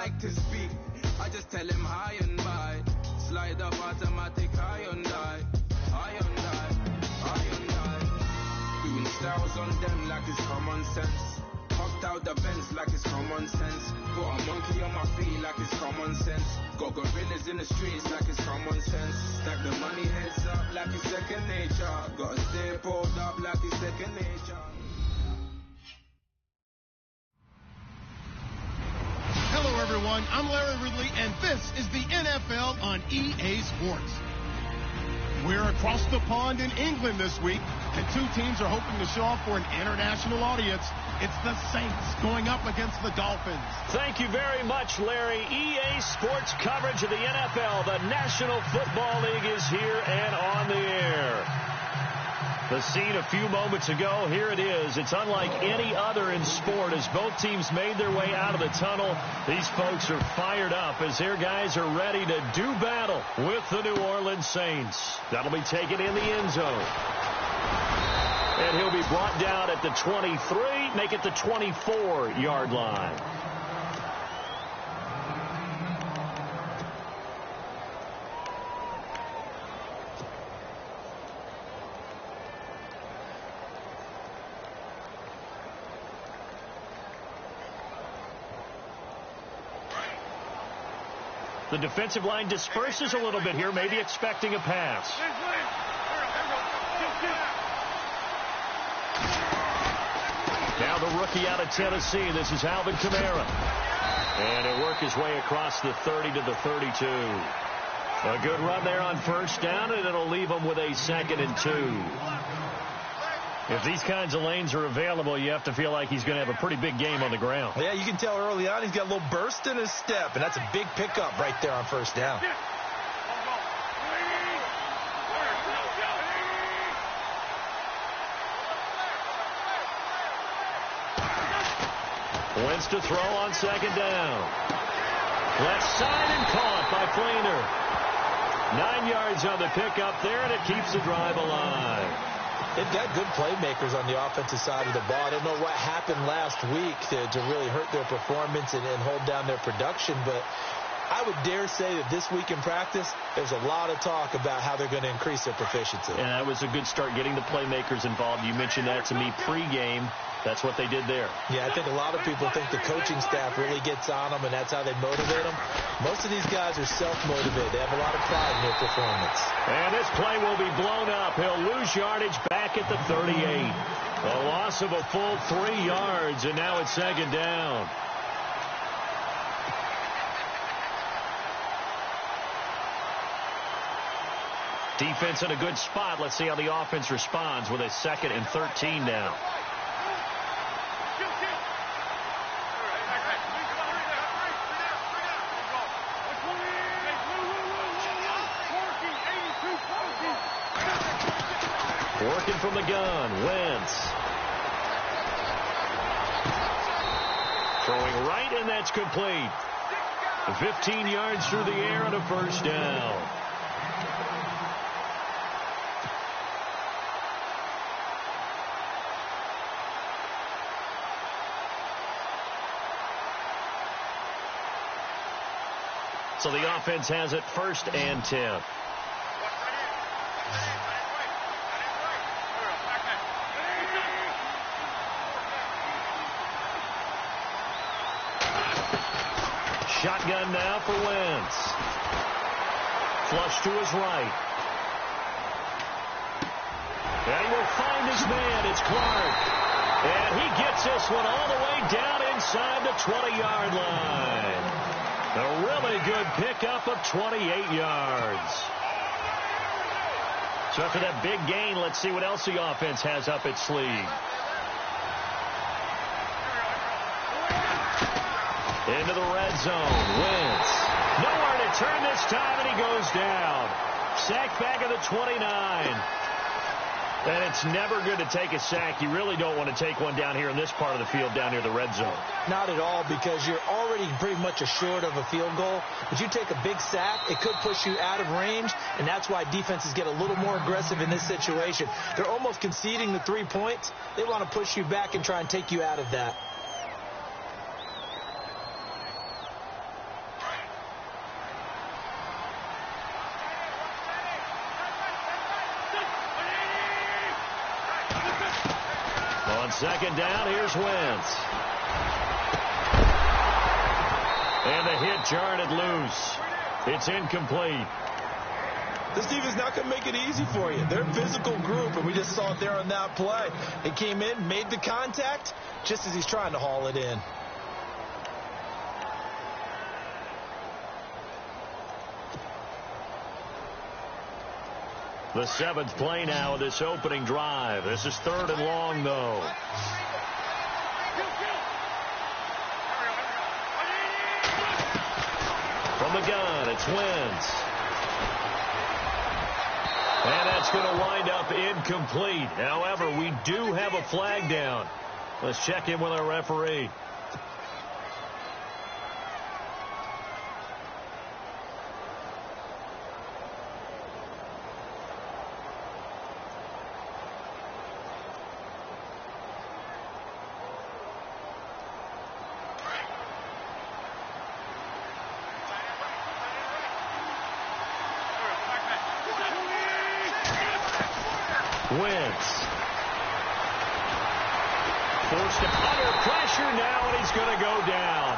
like to speak. I just tell him high and by. Slide up automatic high and die. High and die. High and die. Doing styles on them like it's common sense. Hopped out the Benz like it's common sense. Got a monkey on my feet like it's common sense. Got gorillas in the streets like it's common sense. Stack the money heads up like it's second nature. Gotta stay pulled up like it's second nature. Hello, everyone. I'm Larry Ridley, and this is the NFL on EA Sports. We're across the pond in England this week, and two teams are hoping to show off for an international audience. It's the Saints going up against the Dolphins. Thank you very much, Larry. EA Sports coverage of the NFL. The National Football League is here and on the air. The scene a few moments ago, here it is. It's unlike any other in sport as both teams made their way out of the tunnel. These folks are fired up as their guys are ready to do battle with the New Orleans Saints. That'll be taken in the end zone. And he'll be brought down at the 23, make it the 24-yard line. The defensive line disperses a little bit here, maybe expecting a pass. Now the rookie out of Tennessee. This is Alvin Kamara. And he'll work his way across the 30 to the 32. A good run there on first down, and it'll leave him with a 2nd and 2. If these kinds of lanes are available, you have to feel like he's going to have a pretty big game on the ground. Yeah, you can tell early on he's got a little burst in his step, and that's a big pickup right there on first down. Wentz to throw on 2nd down. Left side and caught by Flainer. 9 yards on the pickup there, and it keeps the drive alive. They've got good playmakers on the offensive side of the ball. I don't know what happened last week to really hurt their performance and hold down their production, but I would dare say that this week in practice, there's a lot of talk about how they're going to increase their proficiency. And that was a good start getting the playmakers involved. You mentioned that to me pregame. That's what they did there. Yeah, I think a lot of people think the coaching staff really gets on them, and that's how they motivate them. Most of these guys are self-motivated. They have a lot of pride in their performance. And this play will be blown up. He'll lose yardage back at the 38. A loss of a full 3 yards, and now it's 2nd down. Defense in a good spot. Let's see how the offense responds with a 2nd and 13 now. Working from the gun, Wentz. Throwing right, and that's complete. 15 yards through the air and a first down. So the offense has it 1st and 10. Shotgun now for Wentz. Flush to his right. And he will find his man. It's Clark. And he gets this one all the way down inside the 20-yard line. A really good pickup of 28 yards. So after that big gain, let's see what else the offense has up its sleeve. Into the red zone. Wentz. Nowhere to turn this time, and he goes down. Sacked back at the 29. And it's never good to take a sack. You really don't want to take one down here in this part of the field, down near the red zone. Not at all, because you're already pretty much assured of a field goal. But you take a big sack, it could push you out of range, and that's why defenses get a little more aggressive in this situation. They're almost conceding the 3 points. They want to push you back and try and take you out of that. second down, here's Wentz. And the hit jarred it loose. It's incomplete. This defense is not going to make it easy for you. They're a physical group, and we just saw it there on that play. It came in, made the contact, just as he's trying to haul it in. The 7th play now of this opening drive. This is 3rd and long, though. From the gun, it's Wentz. And that's going to wind up incomplete. However, we do have a flag down. Let's check in with our referee. Wentz. Forced under pressure now, and he's going to go down.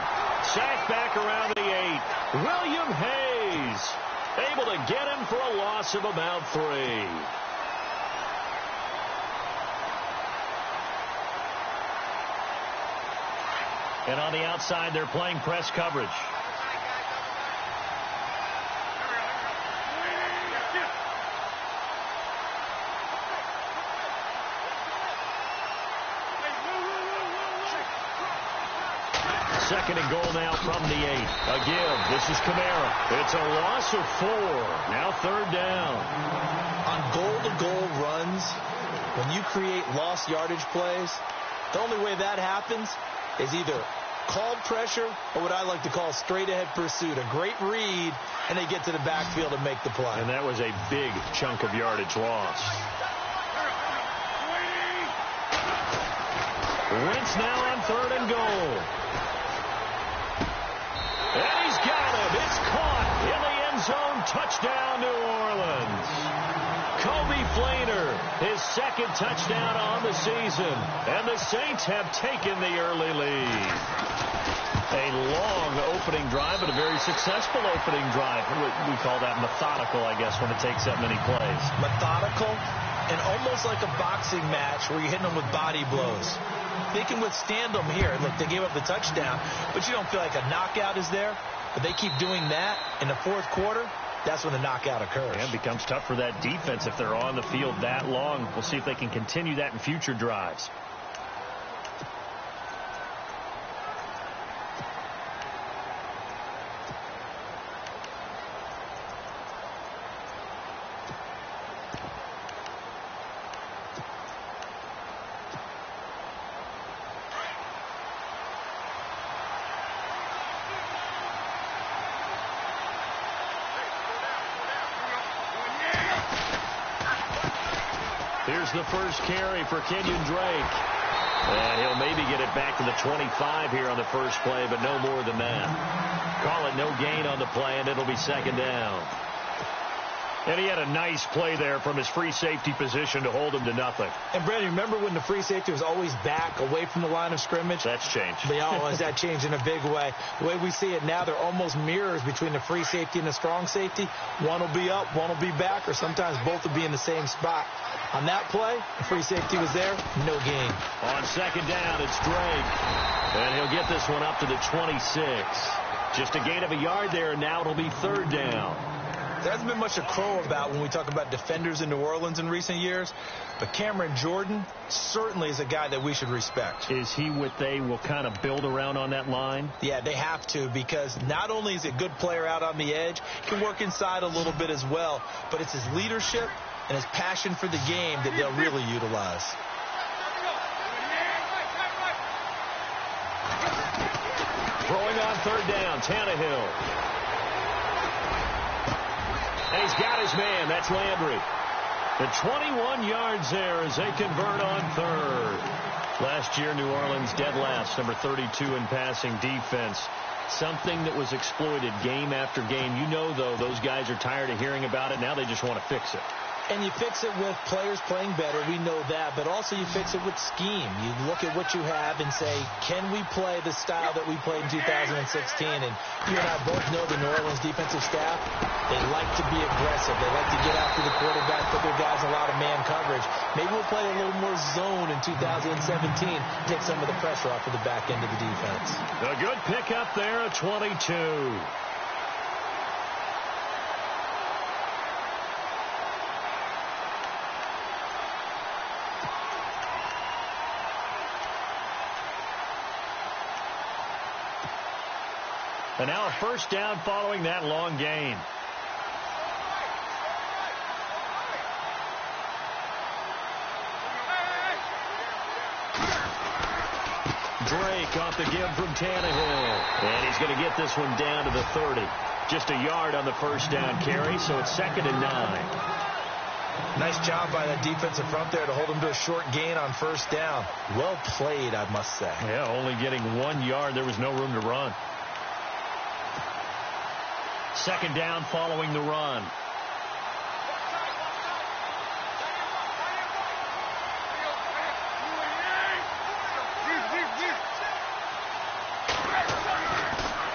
Sacked back around the 8. William Hayes able to get him for a loss of about 3. And on the outside, they're playing press coverage. Second and goal now from the 8. A give. This is Kamara. It's a loss of 4. Now 3rd down. On goal-to-goal runs, when you create lost yardage plays, the only way that happens is either called pressure or what I like to call straight-ahead pursuit. A great read, and they get to the backfield and make the play. And that was a big chunk of yardage loss. Wentz now on 3rd and goal. And he's got him. It's caught in the end zone. Touchdown, New Orleans. Kobe Flainer, his 2nd touchdown on the season. And the Saints have taken the early lead. A long opening drive, but a very successful opening drive. We call that methodical, I guess, when it takes that many plays. Methodical and almost like a boxing match where you're hitting them with body blows. They can withstand them here. Look, they gave up the touchdown, but you don't feel like a knockout is there. But they keep doing that in the 4th quarter. That's when the knockout occurs. And it becomes tough for that defense if they're on the field that long. We'll see if they can continue that in future drives. Here's the first carry for Kenyon Drake. And he'll maybe get it back to the 25 here on the first play, but no more than that. Call it no gain on the play, and it'll be 2nd down. And he had a nice play there from his free safety position to hold him to nothing. And, Brandon, remember when the free safety was always back away from the line of scrimmage? That's changed. That changed in a big way. The way we see it now, they're almost mirrors between the free safety and the strong safety. One will be up, one will be back, or sometimes both will be in the same spot. On that play, the free safety was there, no gain. On 2nd down, it's Drake. And he'll get this one up to the 26. Just a gain of a yard there, and now it'll be 3rd down. There hasn't been much to crow about when we talk about defenders in New Orleans in recent years, but Cameron Jordan certainly is a guy that we should respect. Is he what they will kind of build around on that line? Yeah, they have to, because not only is he a good player out on the edge, he can work inside a little bit as well, but it's his leadership and his passion for the game that they'll really utilize. Throwing on 3rd down, Tannehill. And he's got his man. That's Landry. The 21 yards there as they convert on 3rd. Last year, New Orleans dead last, number 32 in passing defense. Something that was exploited game after game. You know, though, those guys are tired of hearing about it. Now they just want to fix it. And you fix it with players playing better. We know that. But also you fix it with scheme. You look at what you have and say, can we play the style that we played in 2016? And you and I both know the New Orleans defensive staff, they like to be aggressive. They like to get after the quarterback, put their guys in a lot of man coverage. Maybe we'll play a little more zone in 2017, take some of the pressure off of the back end of the defense. A good pickup there, a 22. And now a first down following that long gain. Drake off the give from Tannehill. And he's going to get this one down to the 30. Just a yard on the first down carry, so it's 2nd and 9. Nice job by that defensive front there to hold him to a short gain on first down. Well played, I must say. Yeah, only getting 1 yard. There was no room to run. 2nd down following the run.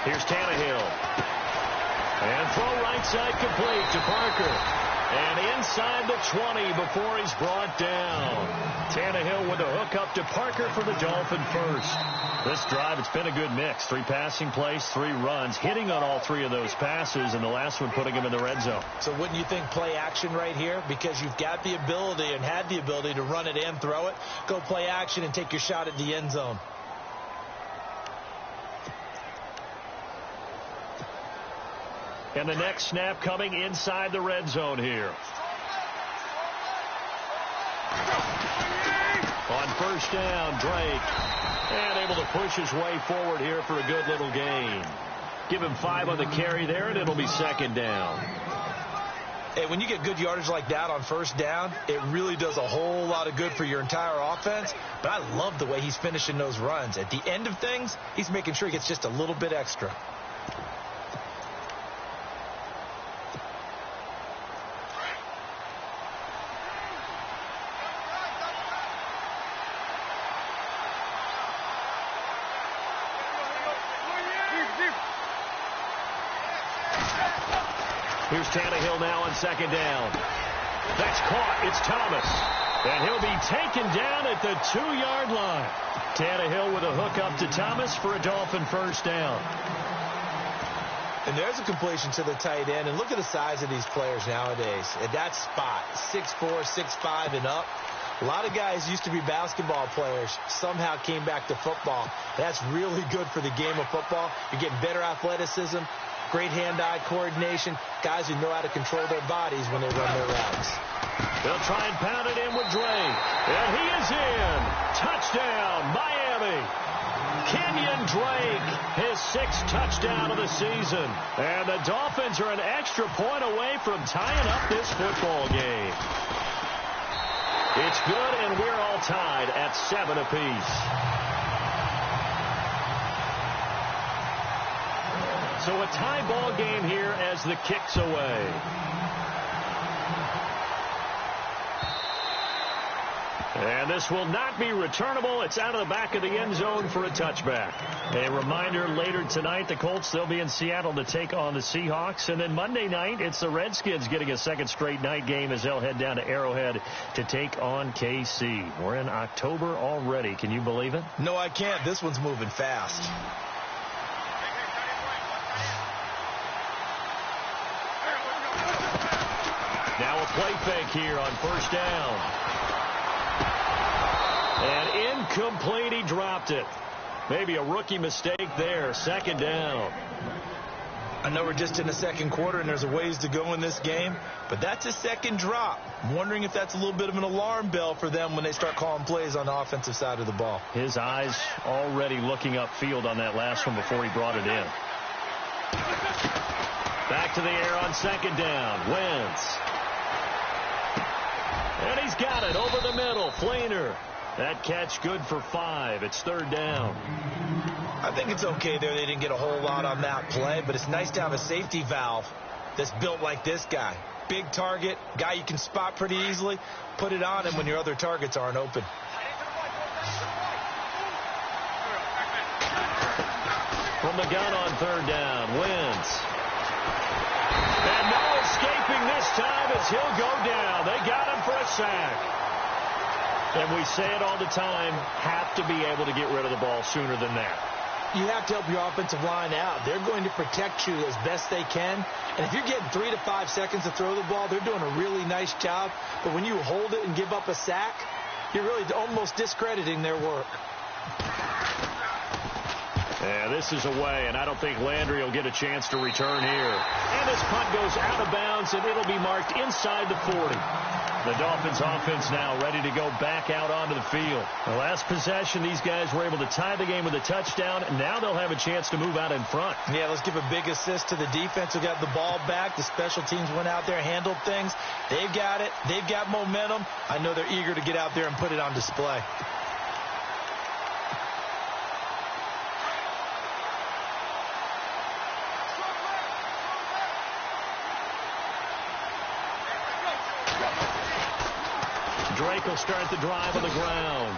Here's Tannehill. And throw right side complete to Parker. And inside the 20 before he's brought down. Tannehill with a hook up to Parker for the Dolphin first. This drive, it's been a good mix. 3 passing plays, 3 runs, hitting on all 3 of those passes, and the last one putting him in the red zone. So wouldn't you think play action right here? Because you've got the ability and had the ability to run it and throw it. Go play action and take your shot at the end zone. And the next snap coming inside the red zone here. On first down, Drake. And able to push his way forward here for a good little gain. Give him 5 on the carry there, and it'll be 2nd down. Hey, when you get good yardage like that on first down, it really does a whole lot of good for your entire offense. But I love the way he's finishing those runs. At the end of things, he's making sure he gets just a little bit extra. Here's Tannehill now on 2nd down. That's caught. It's Thomas. And he'll be taken down at the 2-yard line. Tannehill with a hook up to Thomas for a Dolphin first down. And there's a completion to the tight end. And look at the size of these players nowadays. At that spot, 6'4", 6'5", and up. A lot of guys used to be basketball players, somehow came back to football. That's really good for the game of football. You're getting better athleticism, great hand-eye coordination, guys who know how to control their bodies when they run their routes. They'll try and pound it in with Drake. And he is in. Touchdown, Miami. Kenyon Drake, his 6th touchdown of the season. And the Dolphins are an extra point away from tying up this football game. It's good, and we're all tied at 7 apiece. So a tie ball game here as the kick's away. And this will not be returnable. It's out of the back of the end zone for a touchback. A reminder, later tonight, the Colts, they'll be in Seattle to take on the Seahawks. And then Monday night, it's the Redskins getting a 2nd straight night game as they'll head down to Arrowhead to take on KC. We're in October already. Can you believe it? No, I can't. This one's moving fast. Now a play fake here on first down. And incomplete, he dropped it. Maybe a rookie mistake there. 2nd down. I know we're just in the 2nd quarter and there's a ways to go in this game, but that's a 2nd drop. I'm wondering if that's a little bit of an alarm bell for them when they start calling plays on the offensive side of the ball. His eyes already looking upfield on that last one before he brought it in. Back to the air on 2nd down. Wentz. And he's got it over the middle. Flainer. That catch good for 5. It's 3rd down. I think it's okay there. They didn't get a whole lot on that play, but it's nice to have a safety valve that's built like this guy. big target, guy you can spot pretty easily, put it on him when your other targets aren't open. From the gun on third down, Wentz. And no escaping this time as he'll go down. They got him for a sack. And we say it all the time, have to be able to get rid of the ball sooner than that. You have to help your offensive line out. They're going to protect you as best they can. And if you're getting 3 to 5 seconds to throw the ball, they're doing a really nice job. But when you hold it and give up a sack, you're really almost discrediting their work. Yeah, this is away, and I don't think Landry will get a chance to return here. And this punt goes out of bounds, and it'll be marked inside the 40. The Dolphins offense now ready to go back out onto the field. The last possession, these guys were able to tie the game with a touchdown, and now they'll have a chance to move out in front. Yeah, let's give a big assist to the defense who got the ball back. The special teams went out there, handled things. They've got it. They've got momentum. I know they're eager to get out there and put it on display. Drake will start the drive on the ground.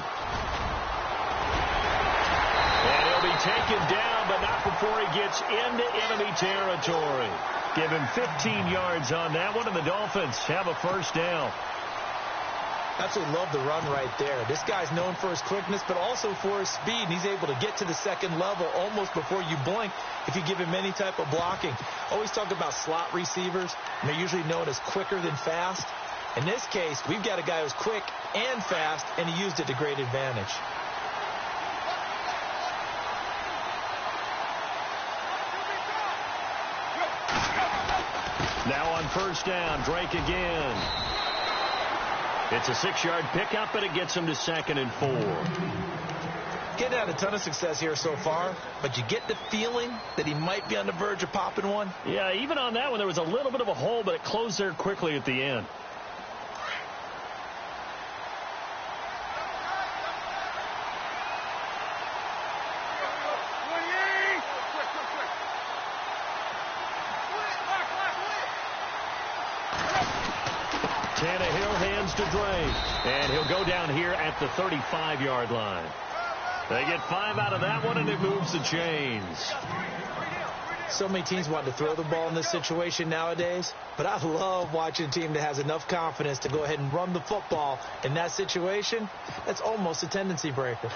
And he'll be taken down, but not before he gets into enemy territory. Give him 15 yards on that one, and the Dolphins have a first down. Absolutely love the run right there. This guy's known for his quickness, but also for his speed. And he's able to get to the second level almost before you blink if you give him any type of blocking. Always talk about slot receivers, and they're usually known as quicker than fast. In this case, we've got a guy who's quick and fast, and he used it to great advantage. Now on first down, Drake again. It's a 6-yard pickup, and it gets him to 2nd and 4. Getting had a ton of success here so far, but you get the feeling that he might be on the verge of popping one. Yeah, even on that one, there was a little bit of a hole, but it closed there quickly at the end. Tannehill hands to Drake, and he'll go down here at the 35-yard line. They get 5 out of that one, and it moves the chains. So many teams want to throw the ball in this situation nowadays, but I love watching a team that has enough confidence to go ahead and run the football in that situation. That's almost a tendency breaker.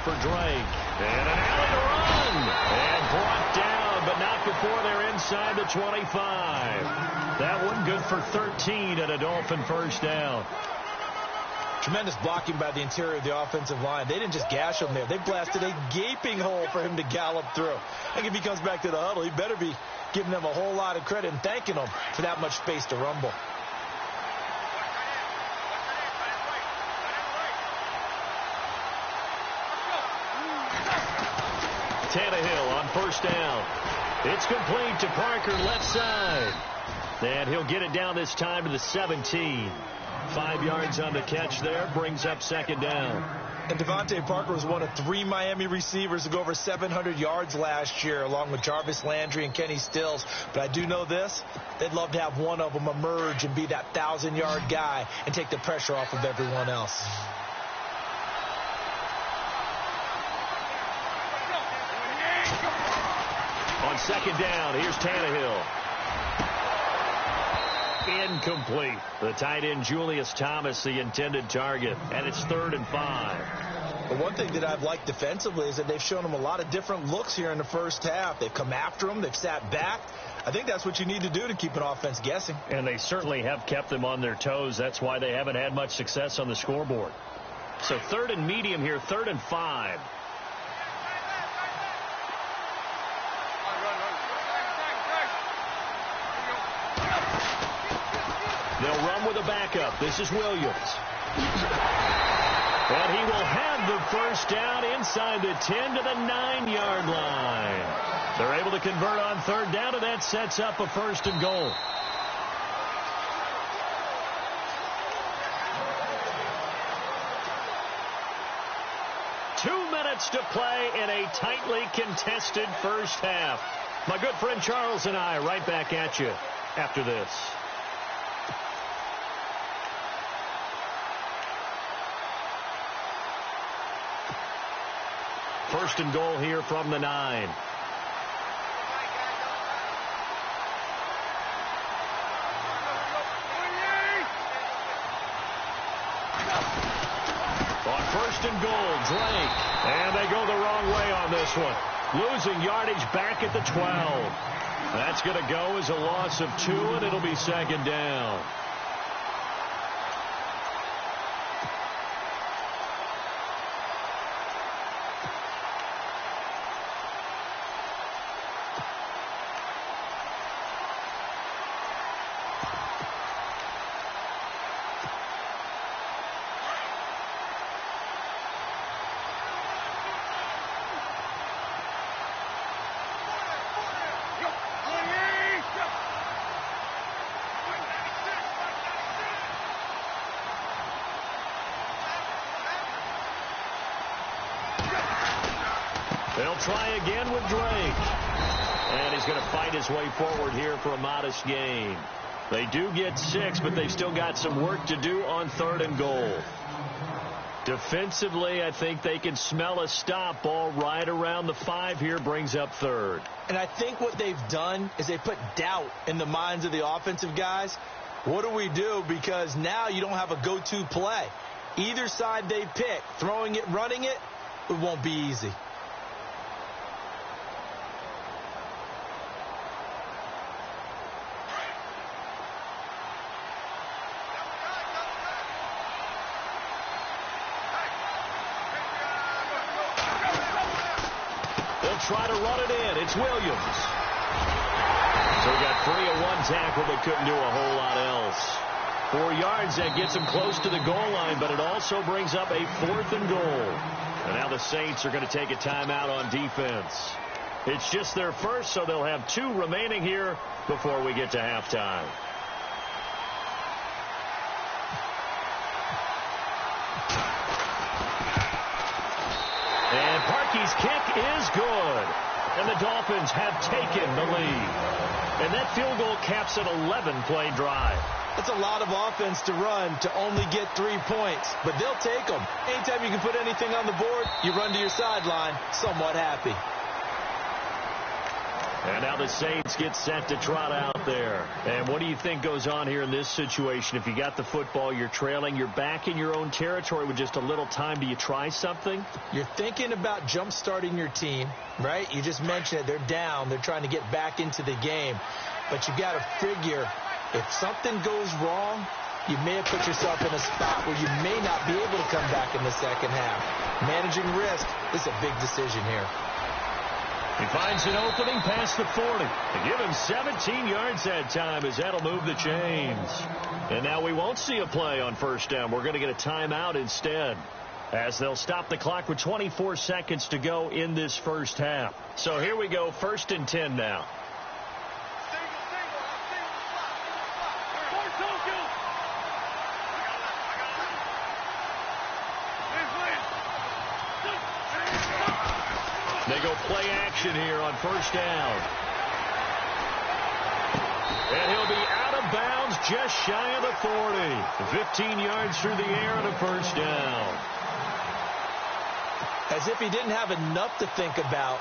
For Drake, and an alley to run, and brought down, but not before they're inside the 25. That one good for 13 and a Dolphin first down. Tremendous blocking by the interior of the offensive line. They didn't just gash him there. They blasted a gaping hole for him to gallop through. I think if he comes back to the huddle, he better be giving them a whole lot of credit and thanking them for that much space to rumble. Tannehill on first down. It's complete to Parker left side. And he'll get it down this time to the 17. 5 yards on the catch there. Brings up 2nd down. And Devontae Parker was one of 3 Miami receivers to go over 700 yards last year, along with Jarvis Landry and Kenny Stills. But I do know this. They'd love to have one of them emerge and be that 1,000-yard guy and take the pressure off of everyone else. On 2nd down, here's Tannehill. Incomplete. The tight end, Julius Thomas, the intended target. And it's 3rd and 5. But one thing that I've liked defensively is that they've shown him a lot of different looks here in the first half. They've come after him. They've sat back. I think that's what you need to do to keep an offense guessing. And they certainly have kept them on their toes. That's why they haven't had much success on the scoreboard. So 3rd and medium here, 3rd and 5. They'll run with a backup. This is Williams. And he will have the first down inside the 10 to the 9-yard line. They're able to convert on 3rd down, and that sets up a 1st and goal. minutes to play in a tightly contested first half. My good friend Charles and I right back at you after this. First and goal here from the 9. On first and goal, Drake. And they go the wrong way on this one. Losing yardage back at the 12. That's going to go as a loss of 2, and it'll be second down. They'll try again with Drake. And he's going to fight his way forward here for a modest gain. They do get 6, but they've still got some work to do on third and goal. Defensively, I think they can smell a stop. Ball right around the 5 here, brings up third. And I think what they've done is they put doubt in the minds of the offensive guys. What do we do? Because now you don't have a go-to play. Either side they pick, throwing it, running it, it won't be easy. Try to run it in. It's Williams. So we got 3 at one tackle, but couldn't do a whole lot else. 4 yards, that gets him close to the goal line, but it also brings up a 4th and goal. And now the Saints are going to take a timeout on defense. It's just their first, so they'll have 2 remaining here before we get to halftime. And Parkey's kick is good. And the Dolphins have taken the lead. And that field goal caps an 11-play drive. That's a lot of offense to run to only get 3 points. But they'll take them. Anytime you can put anything on the board, you run to your sideline somewhat happy. And now the Saints get set to trot out there. And what do you think goes on here in this situation? If you got the football, you're trailing, you're back in your own territory with just a little time. Do you try something? You're thinking about jump-starting your team, right? You just mentioned it. They're down. They're trying to get back into the game. But you got to figure if something goes wrong, you may have put yourself in a spot where you may not be able to come back in the second half. Managing risk is a big decision here. He finds an opening past the 40. They give him 17 yards that time as that'll move the chains. And now we won't see a play on first down. We're going to get a timeout instead, as they'll stop the clock with 24 seconds to go in this first half. So here we go, 1st and 10 now. They go play action here on first down. And he'll be out of bounds just shy of the 40. 15 yards through the air and a first down. As if he didn't have enough to think about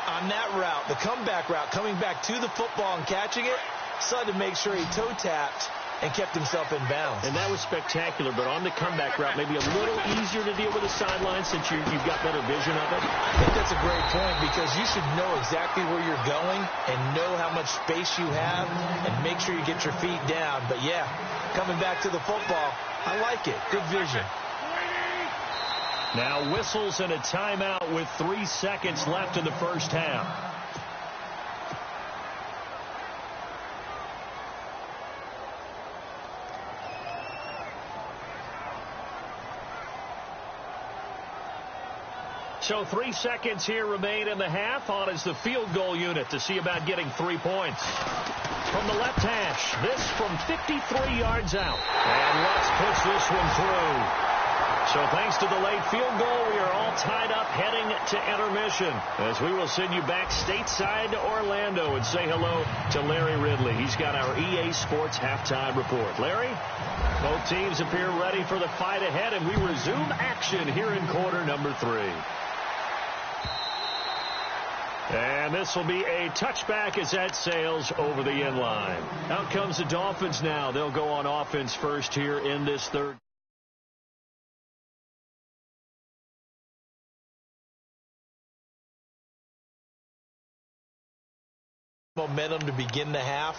on that route, the comeback route, coming back to the football and catching it, decided to make sure he toe-tapped and kept himself in bounds. And that was spectacular, but on the comeback route, maybe a little easier to deal with the sideline since you've got better vision of it. I think that's a great point because you should know exactly where you're going and know how much space you have and make sure you get your feet down. But, yeah, coming back to the football, I like it. Good vision. Now whistles and a timeout with 3 seconds left in the first half. So 3 seconds here remain in the half. On is the field goal unit to see about getting 3 points. From the left hash, this from 53 yards out. And let's push this one through. So thanks to the late field goal, we are all tied up heading to intermission, as we will send you back stateside to Orlando and say hello to Larry Ridley. He's got our EA Sports halftime report. Larry, both teams appear ready for the fight ahead, and we resume action here in quarter number 3. And this will be a touchback as that sails over the end line. Out comes the Dolphins now. They'll go on offense first here in this third. Momentum to begin the half.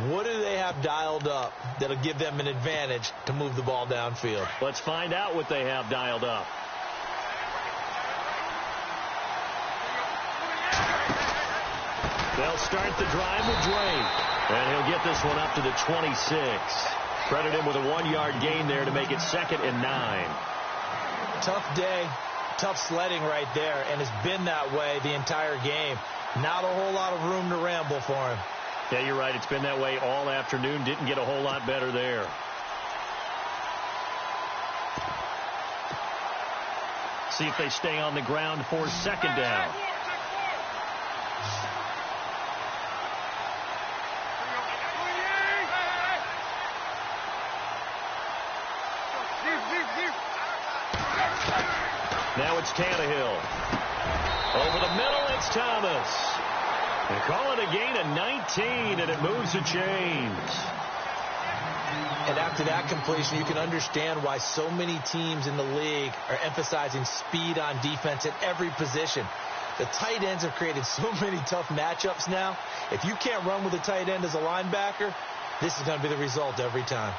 What do they have dialed up that'll give them an advantage to move the ball downfield? Let's find out what they have dialed up. They'll start the drive with Drake, and he'll get this one up to the 26. Credit him with a 1-yard gain there to make it 2nd and 9. Tough day, tough sledding right there, and it's been that way the entire game. Not a whole lot of room to ramble for him. Yeah, you're right. It's been that way all afternoon. Didn't get a whole lot better there. See if they stay on the ground for 2nd down. Now it's Tannehill. Over the middle, it's Thomas. They call it a gain of 19, and it moves the chains. And after that completion, you can understand why so many teams in the league are emphasizing speed on defense at every position. The tight ends have created so many tough matchups now. If you can't run with a tight end as a linebacker, this is going to be the result every time.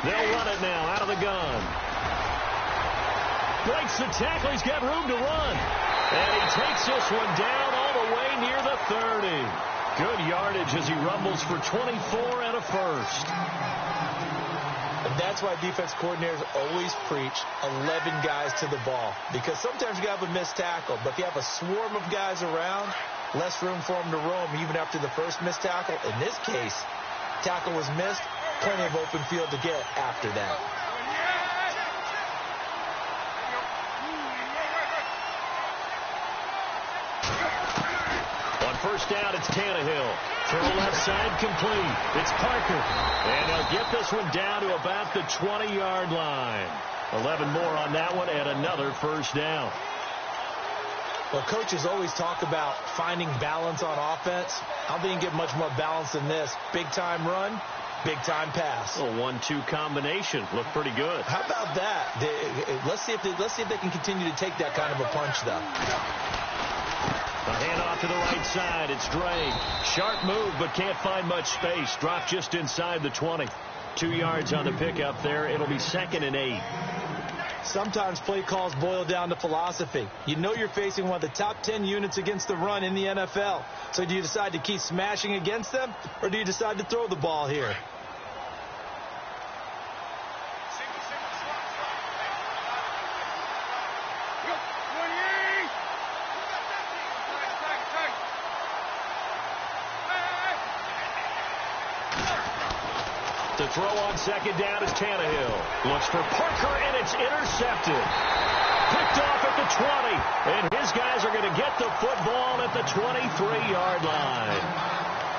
They'll run it now out of the gun. Breaks the tackle. He's got room to run. And he takes this one down all the way near the 30. Good yardage as he rumbles for 24 and a first. And that's why defense coordinators always preach 11 guys to the ball. Because sometimes you have a missed tackle. But if you have a swarm of guys around, less room for them to roam even after the first missed tackle. In this case, tackle was missed. Plenty of open field to get after that. On first down, it's Tannehill. Throw left side complete. It's Parker. And he'll get this one down to about the 20-yard line. 11 more on that one and another first down. Well, coaches always talk about finding balance on offense. I don't think you can get much more balance than this. Big-time run. Big-time pass. A 1-2 combination. Looked pretty good. How about that? Let's see if they can continue to take that kind of a punch, though. A handoff to the right side. It's Drake. Sharp move, but can't find much space. Dropped just inside the 20. 2 yards on the pickup there. It'll be 2nd and 8. Sometimes play calls boil down to philosophy. You know you're facing one of the top 10 units against the run in the NFL. So do you decide to keep smashing against them, or do you decide to throw the ball here? The throw on 2nd down is Tannehill. Looks for Parker, and it's intercepted. Picked off at the 20, and his guys are going to get the football at the 23-yard line.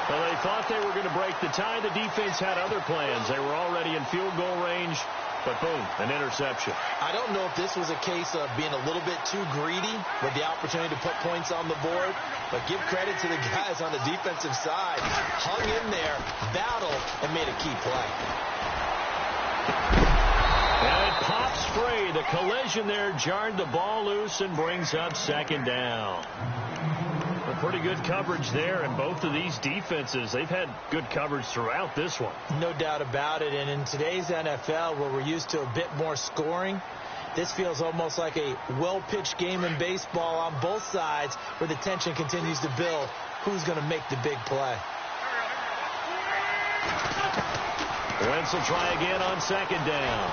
Well, they thought they were going to break the tie. The defense had other plans. They were already in field goal range, but boom, an interception. I don't know if this was a case of being a little bit too greedy with the opportunity to put points on the board, but give credit to the guys on the defensive side. Hung in there, battled, and made a key play. And it pops free. The collision there jarred the ball loose and brings up 2nd down. Pretty good coverage there, and both of these defenses, they've had good coverage throughout this one. No doubt about it, and in today's NFL, where we're used to a bit more scoring, this feels almost like a well-pitched game in baseball on both sides, where the tension continues to build. Who's going to make the big play? Wentz will try again on 2nd down.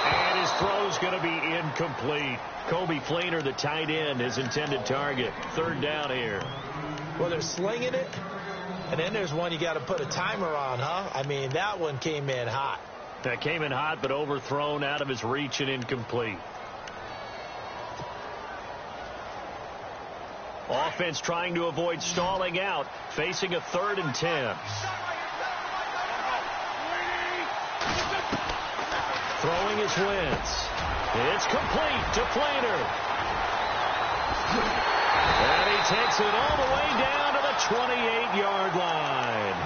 And his throw's going to be incomplete. Kobe Fleener, the tight end, his intended target. Third down here. Well, they're slinging it, and then there's one you got to put a timer on, huh? I mean, that one came in hot. That came in hot, but overthrown out of his reach and incomplete. Offense trying to avoid stalling out, facing a 3rd and 10. Throwing is Wentz. It's complete to Fleener. And he takes it all the way down to the 28-yard line.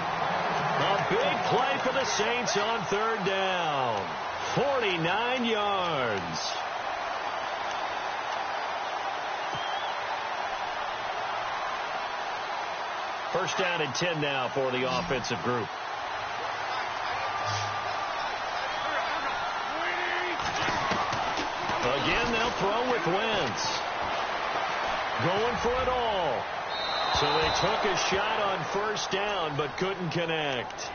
A big play for the Saints on 3rd down. 49 yards. First down and 10 now for the offensive group. Again, they'll throw with Wentz. Going for it all. So they took a shot on 1st down, but couldn't connect.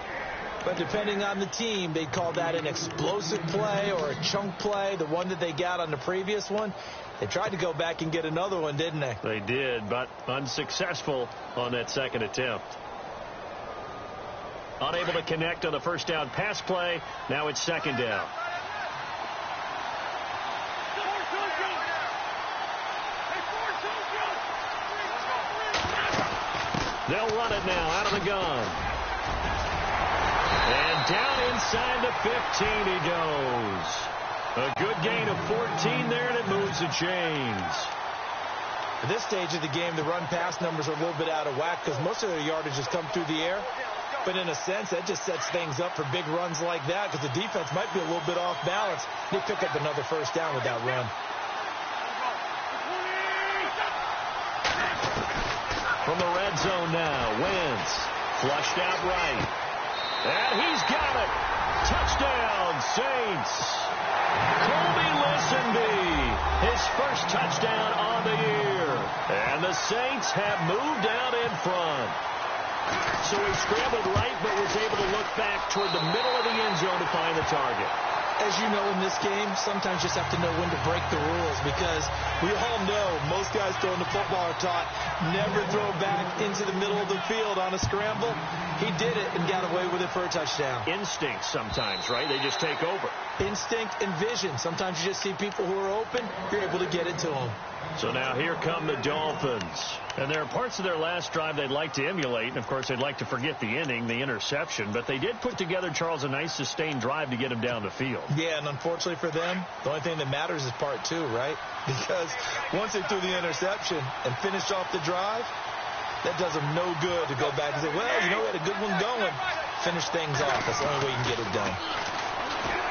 But depending on the team, they'd call that an explosive play or a chunk play. The one that they got on the previous one, they tried to go back and get another one, didn't they? They did, but unsuccessful on that 2nd attempt. Unable to connect on the 1st down pass play. Now it's 2nd down. They'll run it now out of the gun. And down inside the 15 he goes. A good gain of 14 there, and it moves the chains. At this stage of the game, the run-pass numbers are a little bit out of whack because most of their yardage has come through the air. But in a sense, that just sets things up for big runs like that because the defense might be a little bit off balance. They pick up another 1st down with that run. From the red zone now, Wentz flushed out right. And he's got it. Touchdown, Saints. Colby Listenby, his first touchdown on the year. And the Saints have moved out in front. So he scrambled right, but was able to look back toward the middle of the end zone to find the target. As you know, in this game, sometimes you just have to know when to break the rules because we all know most guys throwing the football are taught never throw back into the middle of the field on a scramble. He did it and got away with it for a touchdown. Instinct sometimes, right? They just take over. Instinct and vision. Sometimes you just see people who are open, you're able to get it to them. So now here come the Dolphins. And there are parts of their last drive they'd like to emulate. And, of course, they'd like to forget the inning, the interception. But they did put together, Charles, a nice sustained drive to get him down the field. Yeah, and unfortunately for them, the only thing that matters is part 2, right? Because once they threw the interception and finished off the drive, that does them no good to go back and say, well, you know, we had a good one going. Finish things off. That's the only way you can get it done.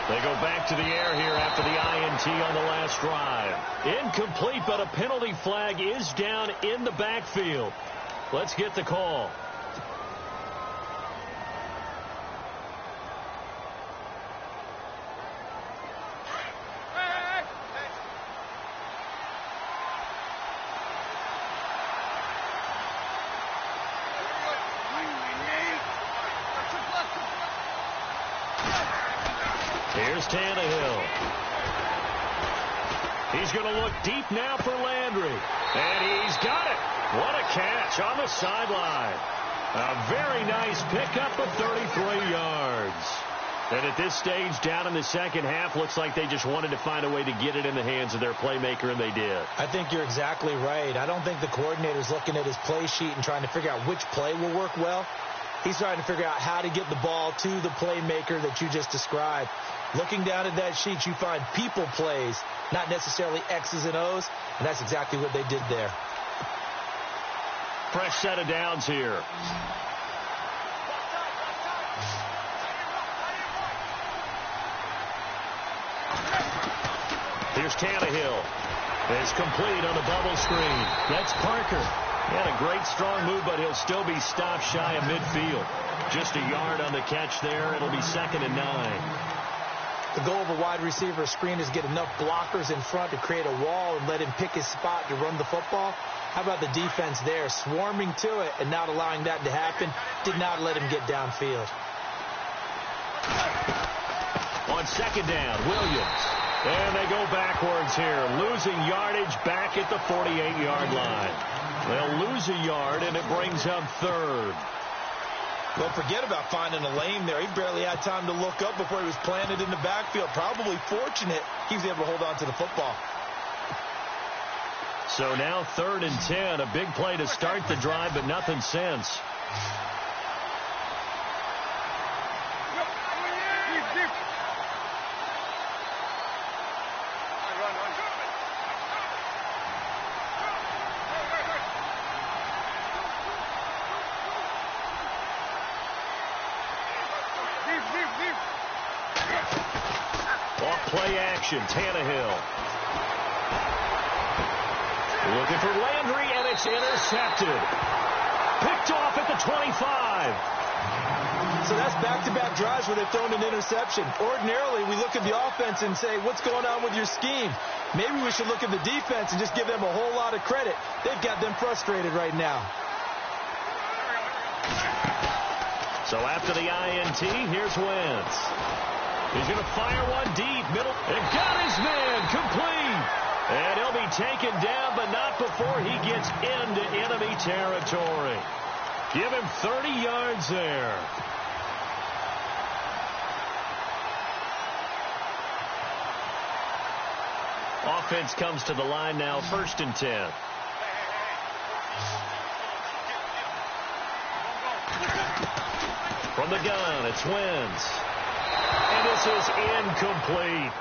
They go back to the air here after the INT on the last drive. Incomplete, but a penalty flag is down in the backfield. Let's get the call. Here's Tannehill. He's going to look deep now for Landry. And he's got it. What a catch on the sideline. A very nice pickup of 33 yards. And at this stage, down in the second half, looks like they just wanted to find a way to get it in the hands of their playmaker, and they did. I think you're exactly right. I don't think the coordinator's looking at his play sheet and trying to figure out which play will work well. He's trying to figure out how to get the ball to the playmaker that you just described. Looking down at that sheet, you find people plays, not necessarily X's and O's, and that's exactly what they did there. Fresh set of downs here. Here's Tannehill. It's complete on the bubble screen. That's Parker. He had a great strong move, but he'll still be stopped shy of midfield. Just a yard on the catch there. It'll be 2nd and 9. The goal of a wide receiver screen is get enough blockers in front to create a wall and let him pick his spot to run the football. How about the defense there, swarming to it and not allowing that to happen? Did not let him get downfield. On 2nd down, Williams. And they go backwards here, losing yardage back at the 48-yard line. They'll lose a yard, and it brings up third. Well, forget about finding a lane there. He barely had time to look up before he was planted in the backfield. Probably fortunate he was able to hold on to the football. So now 3rd and 10, a big play to start the drive, but nothing since. Play action, Tannehill. Looking for Landry, and it's intercepted. Picked off at the 25. So that's back-to-back drives where they've thrown an interception. Ordinarily, we look at the offense and say, what's going on with your scheme? Maybe we should look at the defense and just give them a whole lot of credit. They've got them frustrated right now. So after the INT, here's Wentz. He's going to fire one deep, middle, and got his man, complete. And he'll be taken down, but not before he gets into enemy territory. Give him 30 yards there. Offense comes to the line now, 1st and 10. From the gun, it's Wentz. And this is incomplete.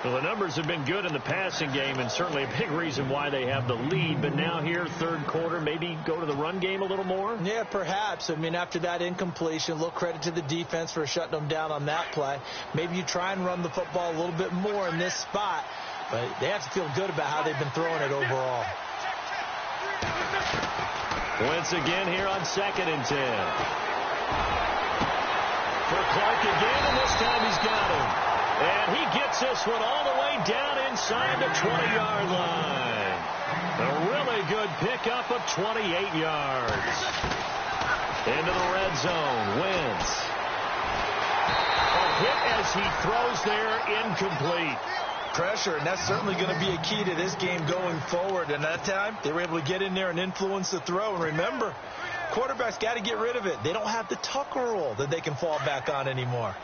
Well, the numbers have been good in the passing game, and certainly a big reason why they have the lead. But now here, 3rd quarter, maybe go to the run game a little more? Yeah, perhaps. I mean, after that incompletion, a little credit to the defense for shutting them down on that play. Maybe you try and run the football a little bit more in this spot. But they have to feel good about how they've been throwing it overall. Wentz again here on 2nd and 10. For Clark again, and this time he's got him. And he gets this one all the way down inside the 20-yard line. A really good pickup of 28 yards. Into the red zone, Wentz. A hit as he throws there, incomplete. Pressure, and that's certainly going to be a key to this game going forward. And that time, they were able to get in there and influence the throw. And remember, quarterbacks got to get rid of it. They don't have the Tucker rule that they can fall back on anymore.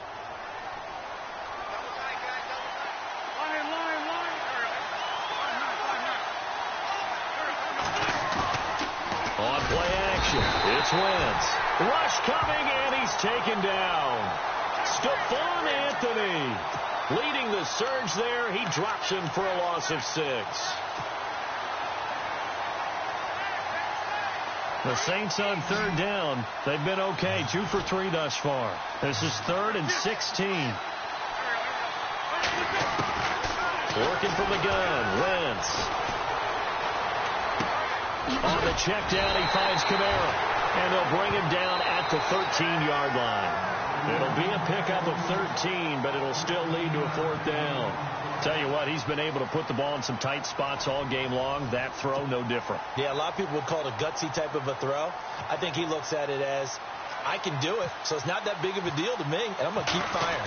On play action, it's Wentz. Rush coming, and he's taken down. Stephon Anthony leading the surge there. He drops him for a loss of 6. The Saints on 3rd down. They've been okay. 2 for 3 thus far. This is 3rd and 16. Working from the gun. Wentz. On the check down, he finds Kamara. And they'll bring him down at the 13-yard line. It'll be a pickup of 13, but it'll still lead to a 4th down. Tell you what, he's been able to put the ball in some tight spots all game long. That throw, no different. Yeah, a lot of people would call it a gutsy type of a throw. I think he looks at it as, I can do it, so it's not that big of a deal to me, and I'm going to keep firing.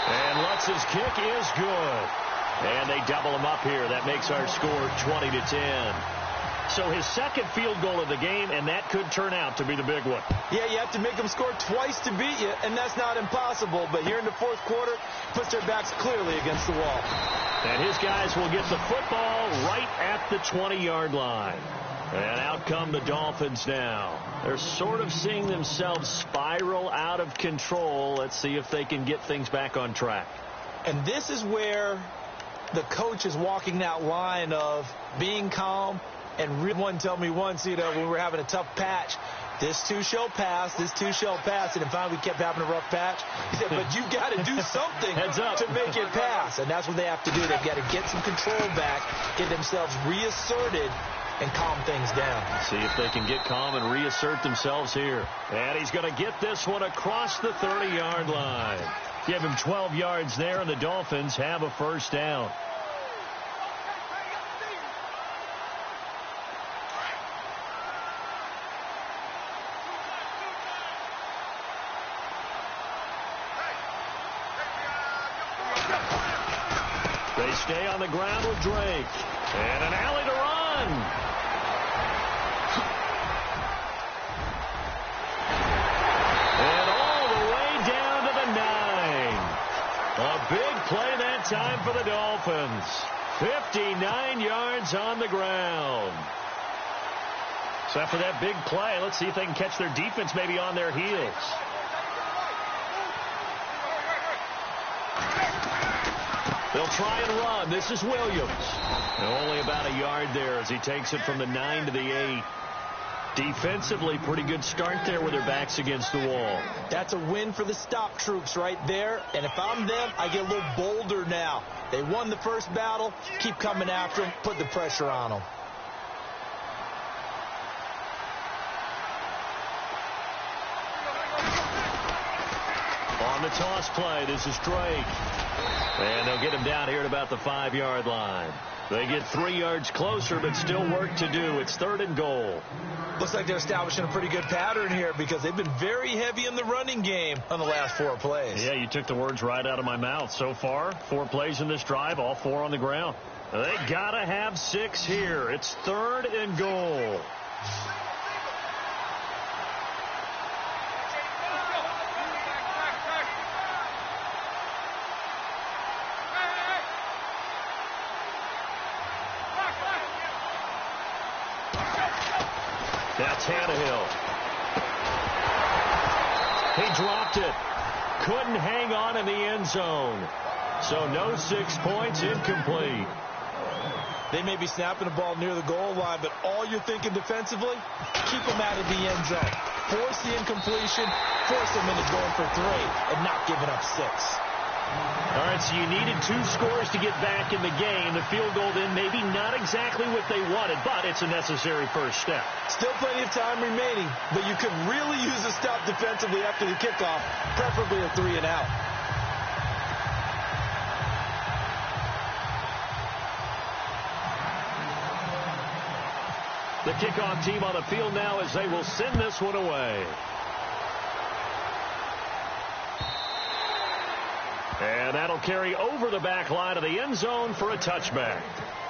And Lutz's kick is good. And they double him up here. That makes our score 20-10. So his 2nd field goal of the game, and that could turn out to be the big one. Yeah, you have to make them score twice to beat you, and that's not impossible. But here in the 4th quarter, puts their backs clearly against the wall. And his guys will get the football right at the 20-yard line. And out come the Dolphins now. They're sort of seeing themselves spiral out of control. Let's see if they can get things back on track. And this is where the coach is walking that line of being calm. And one told me once, when we were having a tough patch, this too shall pass, this too shall pass. And finally we kept having a rough patch. He said, but you got to do something to make it pass. And that's what they have to do. They've got to get some control back, get themselves reasserted, and calm things down. See if they can get calm and reassert themselves here. And he's going to get this one across the 30-yard line. Give him 12 yards there, and the Dolphins have a 1st down. They stay on the ground with Drake. And an alley to run. And all the way down to the 9. A big play that time for the Dolphins. 59 yards on the ground. So after that big play, let's see if they can catch their defense maybe on their heels. They'll try and run. This is Williams. Only about a yard there as he takes it from the 9 to the 8. Defensively, pretty good start there with their backs against the wall. That's a win for the stop troops right there. And if I'm them, I get a little bolder now. They won the first battle. Keep coming after them. Put the pressure on them. On the toss play, this is Drake. And they'll get him down here at about the 5-yard line. They get 3 yards closer, but still work to do. It's 3rd and goal. Looks like they're establishing a pretty good pattern here because they've been very heavy in the running game on the last 4 plays. Yeah, you took the words right out of my mouth. So far, 4 plays in this drive, all 4 on the ground. They got to have 6 here. It's 3rd and goal. That's Tannehill. He dropped it. Couldn't hang on in the end zone. So no 6 points, incomplete. They may be snapping the ball near the goal line, but all you're thinking defensively, keep them out of the end zone. Force the incompletion, force them into going for 3, and not giving up 6. All right, so you needed 2 scores to get back in the game. The field goal then maybe not exactly what they wanted, but it's a necessary first step. Still plenty of time remaining, but you could really use a stop defensively after the kickoff, preferably a 3 and out. The kickoff team on the field now as they will send this one away. And that'll carry over the back line of the end zone for a touchback.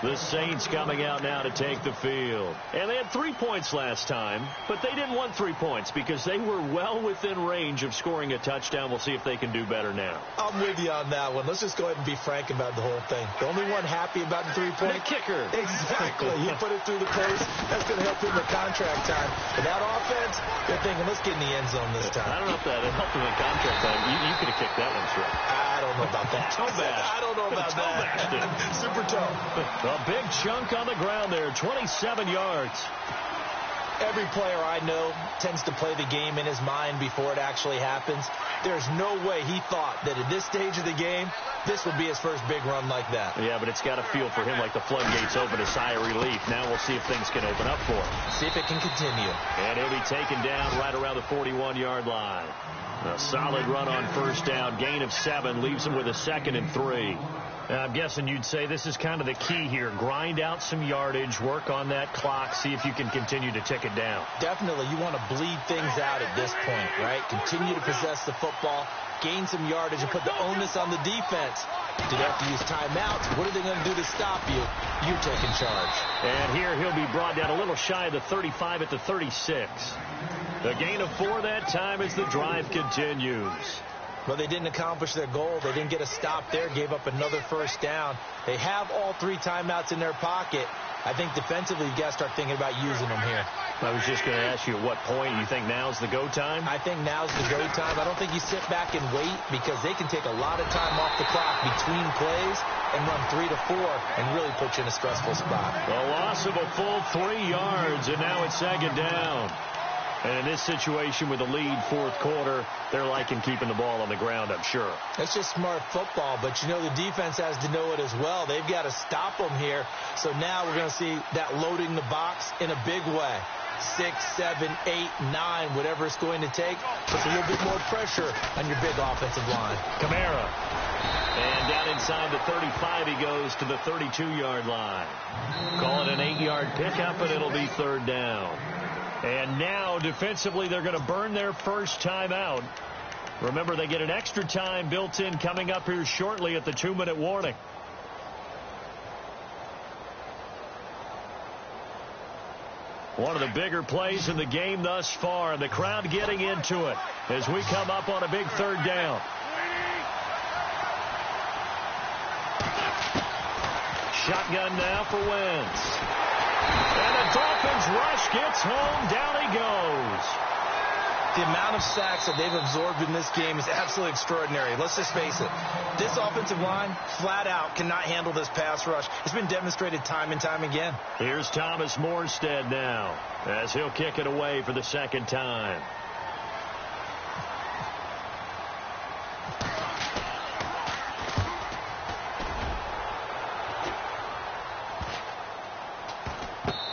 The Saints coming out now to take the field. And they had 3 points last time, but they didn't want 3 points because they were well within range of scoring a touchdown. We'll see if they can do better now. I'm with you on that one. Let's just go ahead and be frank about the whole thing. The only one happy about the 3-point. The kicker. Exactly. He put it through the post. That's going to help him with contract time. But that offense, they're thinking, let's get in the end zone this time. I don't know if that helped him in contract time. You could have kicked that one through. I don't know about that. I don't know about that. Super toe. A big chunk on the ground there, 27 yards. Every player I know tends to play the game in his mind before it actually happens. There's no way he thought that at this stage of the game, this would be his first big run like that. Yeah, but it's got to feel for him like the floodgates open, a sigh of relief. Now we'll see if things can open up for him. See if it can continue. And he'll be taken down right around the 41-yard line. A solid run on first down. Gain of 7 leaves him with a 2nd and 3. Now, I'm guessing you'd say this is kind of the key here. Grind out some yardage, work on that clock, see if you can continue to tick it down. Definitely. You want to bleed things out at this point, right? Continue to possess the football, gain some yardage, and put the onus on the defense. Do they have to use timeouts? What are they going to do to stop you? You're taking charge. And here he'll be brought down a little shy of the 35 at the 36. A gain of 4 that time as the drive continues. Well, they didn't accomplish their goal. They didn't get a stop there, gave up another first down. They have all 3 timeouts in their pocket. I think defensively, you got to start thinking about using them here. I was just going to ask you at what point you think now's the go time? I think now's the go time. I don't think you sit back and wait because they can take a lot of time off the clock between plays and run 3 to 4 and really put you in a stressful spot. A loss of a full 3 yards, and now it's 2nd down. And in this situation with the lead 4th quarter, they're liking keeping the ball on the ground, I'm sure. It's just smart football, but you know the defense has to know it as well. They've got to stop them here. So now we're going to see that loading the box in a big way. 6, 7, 8, 9, whatever it's going to take. Puts a little bit more pressure on your big offensive line. Kamara. And down inside the 35, he goes to the 32-yard line. Call it an 8-yard pickup, and it'll be 3rd down. And now, defensively, they're going to burn their first timeout. Remember, they get an extra time built in coming up here shortly at the 2-minute warning. One of the bigger plays in the game thus far, and the crowd getting into it as we come up on a big third down. Shotgun now for Wentz. And the Dolphins rush gets home. Down he goes. The amount of sacks that they've absorbed in this game is absolutely extraordinary. Let's just face it. This offensive line, flat out, cannot handle this pass rush. It's been demonstrated time and time again. Here's Thomas Morstead now as he'll kick it away for the second time.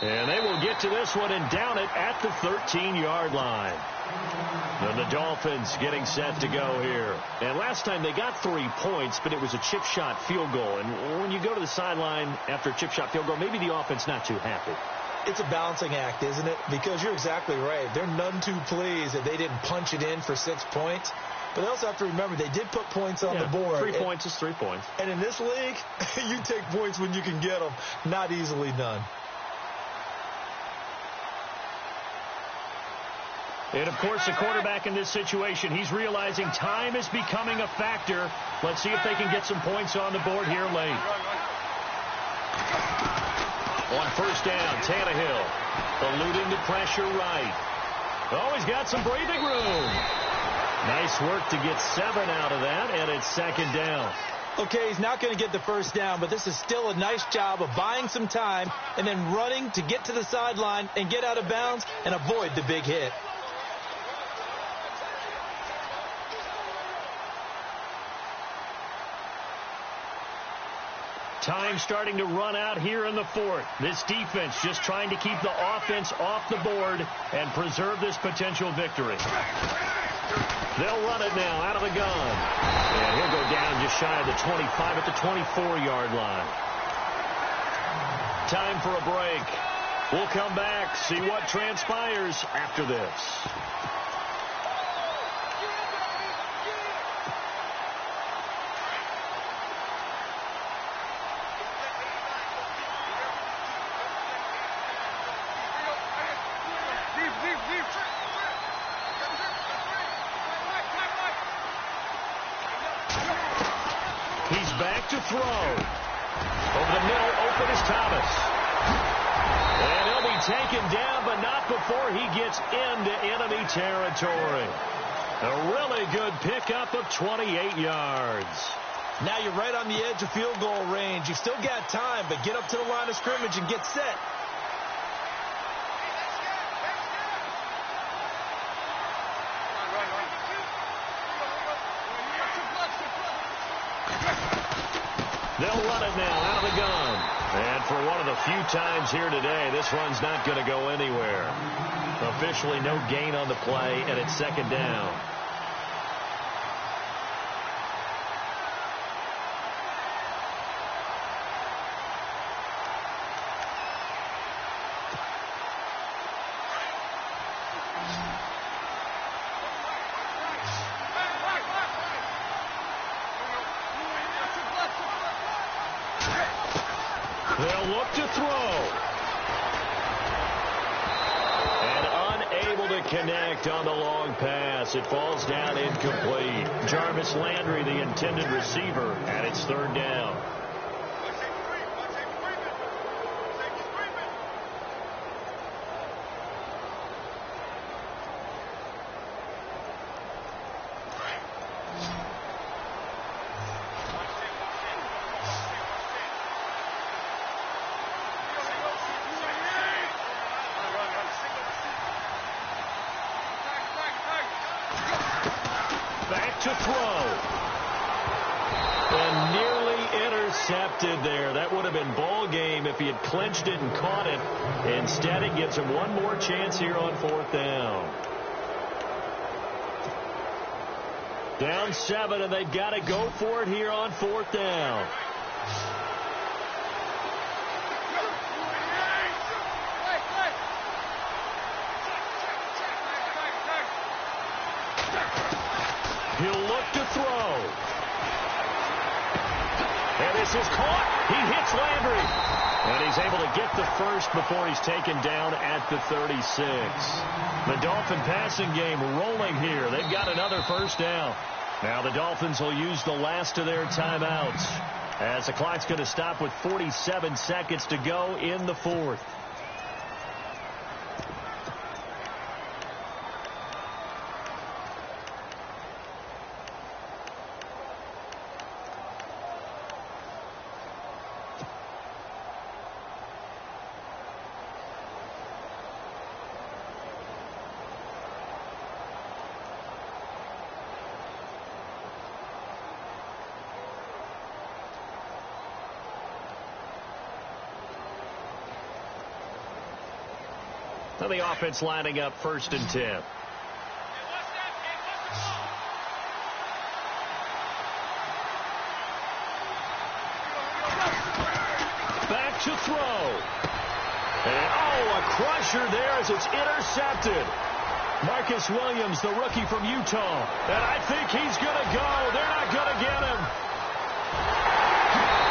And they will get to this one and down it at the 13-yard line. And the Dolphins getting set to go here. And last time they got 3 points, but it was a chip shot field goal. And when you go to the sideline after a chip shot field goal, maybe the offense not too happy. It's a balancing act, isn't it? Because you're exactly right. They're none too pleased that they didn't punch it in for 6 points. But they also have to remember they did put points on the board. 3 points is 3 points. And in this league, you take points when you can get them. Not easily done. And, of course, the quarterback in this situation, he's realizing time is becoming a factor. Let's see if they can get some points on the board here late. On first down, Tannehill eluding the pressure right. Oh, he's got some breathing room. Nice work to get 7 out of that, and it's second down. Okay, he's not going to get the first down, but this is still a nice job of buying some time and then running to get to the sideline and get out of bounds and avoid the big hit. Time starting to run out here in the fourth. This defense just trying to keep the offense off the board and preserve this potential victory. They'll run it now out of the gun. And he'll go down just shy of the 25 at the 24-yard line. Time for a break. We'll come back, see what transpires after this. He's back to throw. Over the middle, open is Thomas. And he'll be taken down, but not before he gets into enemy territory. A really good pickup of 28 yards. Now you're right on the edge of field goal range. You've still got time, but get up to the line of scrimmage and get set. They'll run it now out of the gun. And for one of the few times here today, this one's not going to go anywhere. Officially no gain on the play, and it's second down. They'll look to throw. And unable to connect on the long pass. It falls down incomplete. Jarvis Landry, the intended receiver, and it's third down. Back to throw. And nearly intercepted there. That would have been ball game if he had clinched it and caught it. Instead, it gives him one more chance here on fourth down. Down 7, and they've got to go for it here on fourth down. He'll look to throw. And This is caught. He hits Landry. And he's able to get the first before he's taken down at the 36. The Dolphin passing game rolling here. They've got another first down. Now the Dolphins will use the last of their timeouts, as the clock's going to stop with 47 seconds to go in the fourth. The offense lining up 1st and 10. Back to throw. And a crusher there as it's intercepted. Marcus Williams, the rookie from Utah. And I think he's going to go. They're not going to get him.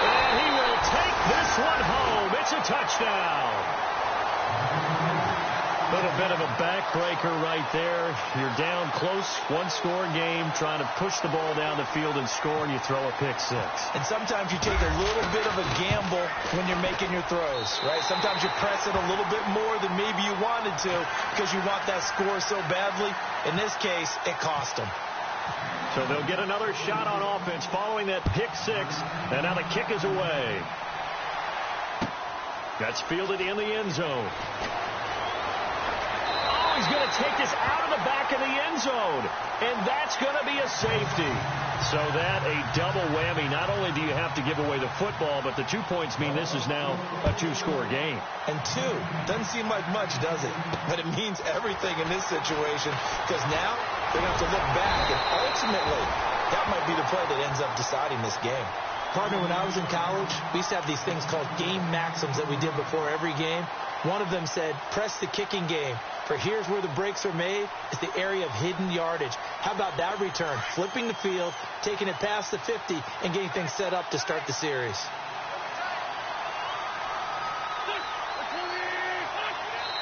And he will take this one home. It's a touchdown. A little bit of a backbreaker right there. You're down close, one-score game, trying to push the ball down the field and score, and you throw a pick six. And sometimes you take a little bit of a gamble when you're making your throws, right? Sometimes you press it a little bit more than maybe you wanted to because you want that score so badly. In this case, it cost them. So they'll get another shot on offense following that pick six, and now the kick is away. That's fielded in the end zone. He's going to take this out of the back of the end zone, and that's going to be a safety. So that a double whammy. Not only do you have to give away the football, but the 2 points mean this is now a 2-score game. And 2 doesn't seem like much, does it? But it means everything in this situation, because now they're going to have to look back, and ultimately that might be the play that ends up deciding this game. Partner, when I was in college, we used to have these things called game maxims that we did before every game. One of them said, press the kicking game. For here's where the breaks are made, is the area of hidden yardage. How about that return? Flipping the field, taking it past the 50, and getting things set up to start the series.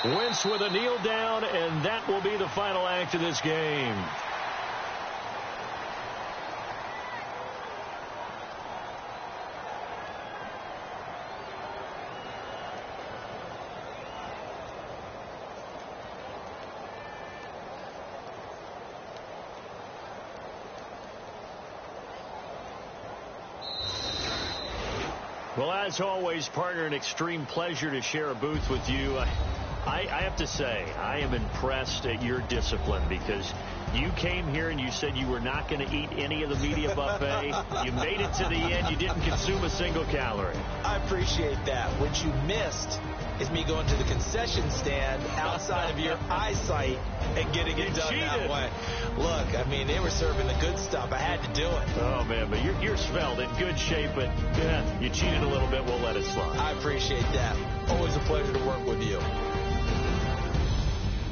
Wentz with a kneel down, and that will be the final act of this game. Well, as always, partner, an extreme pleasure to share a booth with you. I have to say, I am impressed at your discipline, because you came here and you said you were not going to eat any of the media buffet. You made it to the end. You didn't consume a single calorie. I appreciate that. What you missed is me going to the concession stand outside of your eyesight and getting it done that way. Look, I mean, they were serving the good stuff. I had to do it. Oh, man, but you're svelte, in good shape, but you cheated a little bit. We'll let it slide. I appreciate that. Always a pleasure to work with you.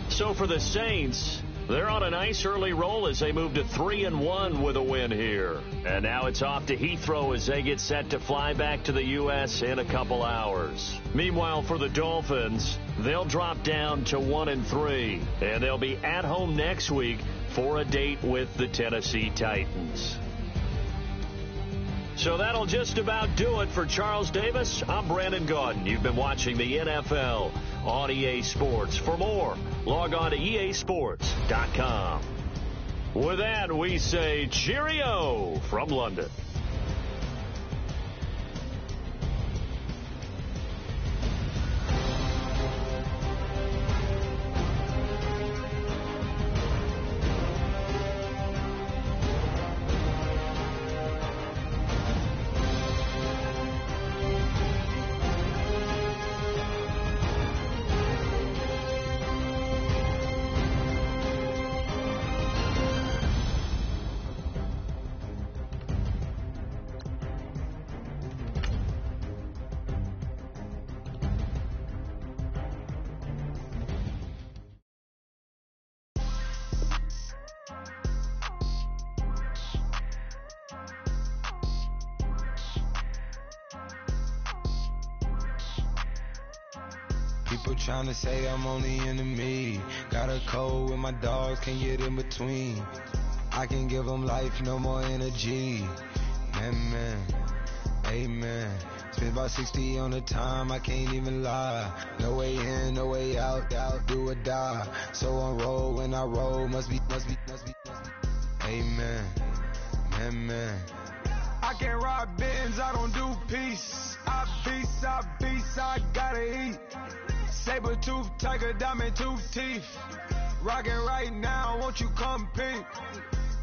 So for the Saints, they're on a nice early roll as they move to 3-1 with a win here. And now it's off to Heathrow as they get set to fly back to the U.S. in a couple hours. Meanwhile, for the Dolphins, they'll drop down to 1-3. And they'll be at home next week for a date with the Tennessee Titans. So that'll just about do it for Charles Davis. I'm Brandon Gaudin. You've been watching the NFL on EA Sports. For more, log on to easports.com. With that, we say cheerio from London. People trying to say I'm only into me. Got a code with my dogs, can't get in between. I can give them life, no more energy. Man, amen. Spent about 60 on the time, I can't even lie. No way in, no way out, do or die. So on roll, when I roll, must be. Amen, man. I can't ride Benz, I don't do peace. I beast, I gotta eat. Saber tooth, tiger, diamond tooth teeth. Rockin' right now, won't you come peep?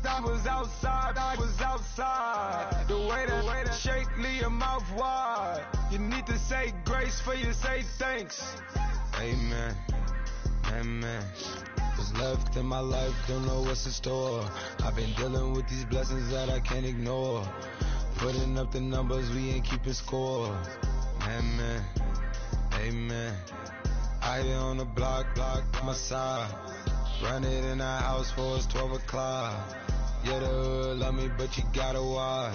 I was outside. The way that shake, leave your mouth wide. You need to say grace for you say thanks. Amen. What's left in my life, don't know what's in store. I've been dealing with these blessings that I can't ignore. Putting up the numbers, we ain't keeping score. Amen. I here on the block, my side. Run it in our house for us 12 o'clock. Yeah, the hood love me, but you gotta watch.